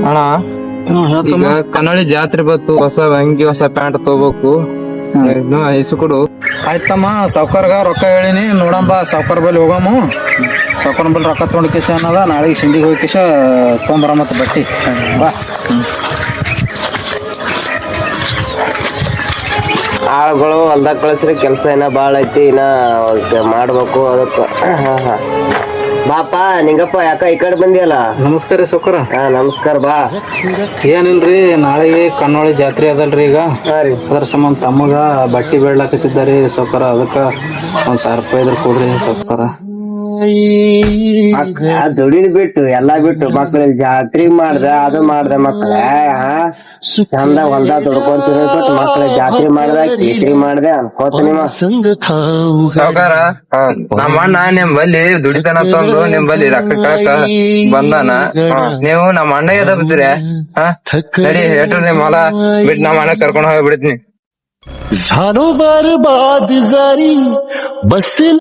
ಅಣ್ಣ ಈಗ ಕನ್ನಡಿ ಜಾತ್ರೆ ಬತ್ತು, ಹೊಸ ಅಂಗಿ ಹೊಸ ಪ್ಯಾಂಟ್ ತಗೋಬೇಕು. ಇಸು ಕೊಡು. ಆಯ್ತಮ್ಮ, ಸಾವ್ಕಾರ್ಗ ರೊಕ್ಕ ಹೇಳಿನಿ, ನೋಡಂಬ ಸಾವ್ಕಾರ ಬಲ್ಲಿ ಹೋಗಮ್ಮ. ಸಾವ್ಕಾರ ಬಲ್ಲಿ ರೊಕ್ಕ ತೊಗೊಂಡ್ ಕಿಶ ಅನ್ನದ, ನಾಳೆಗೆ ಸಿಂಡಿಗೆ ಹೋಗಿ ಕಿಶ ತೊಗೊಂಬರ ಮತ್ತೆ ಬಟ್ಟಿ ಬಾ. ಆಳುಗಳು ಹೊಲ್ದಾಗ ಕಳಿಸ್ರಿ, ಕೆಲಸ ಏನ ಬಾಳ ಐತಿ, ಇನ್ನ ಮಾಡ್ಬೇಕು ಅದಕ್ಕ. ಬಾಪ ನಿಂಗಪ್ಪ, ಯಾಕ ಈ ಕಡೆ ಬಂದಿಯಲ್ಲ? ನಮಸ್ಕಾರ ರೀ ಸಾವ್ಕಾರ. ಹಾ ನಮಸ್ಕಾರ, ಬಾ. ಏನಿಲ್ರಿ, ನಾಳೆಗೆ ಕನ್ನೋಳಿ ಜಾತ್ರೆ ಅದಲ್ರಿ ಈಗ. ಅದ್ರ ಸಂಬಂಧ ತಮ್ಮಗ ಬಟ್ಟಿ ಬೇಡ್ಲಾಕತ್ತಿದ್ದಾರಿ ಸಾವ್ಕಾರ, ಅದಕ್ಕ ₹1,000 ಇದ್ರ ಕೊಡ್ರಿ ಸಾವ್ಕಾರ. ದುಡಿದ್ ಬಿಟ್ಟು ಎಲ್ಲಾ ಬಿಟ್ಟು ಮಕ್ಳಿಗೆ ಜಾತ್ರೆ ಮಾಡ್ದ, ಅದು ಮಾಡ್ದ, ಮಕ್ಳ ಚಂದ ಹೊಲ್ದಾಗ ದುಡ್ಕೊಂತಿರೋದು, ಮಕ್ಳಿಗೆ ಜಾತ್ರೆ ಮಾಡ್ದ, ಕೇಟ್ರಿ ಮಾಡ್ದೆ ಅನ್ಕೋತೀನಿ. ಸಾವ್ಕಾರ, ನಮ್ಮ ಅಣ್ಣ ನಿಮ್ ಬಲ್ಲಿ ದುಡಿತನ ತಂದು ನಿಮ್ ಬಲ್ಲಿ ರೊಕ್ಕ ಕಾಕ ಬಂದಾನ. ನೀವು ನಮ್ಮ ಅಣ್ಣಗೆ ದಬ್ಬಿದ್ರಿ. ಸರಿ ಹೇಳ್ರಿ, ನಿಮ್ ಹೊಲ ಬಿಟ್ಟು ನಮ್ಮ ಅಣ್ಣ ಕರ್ಕೊಂಡು ಹೋಗ್ಬಿಡ್ತೀನಿ. झालो बर्बाद जारी बस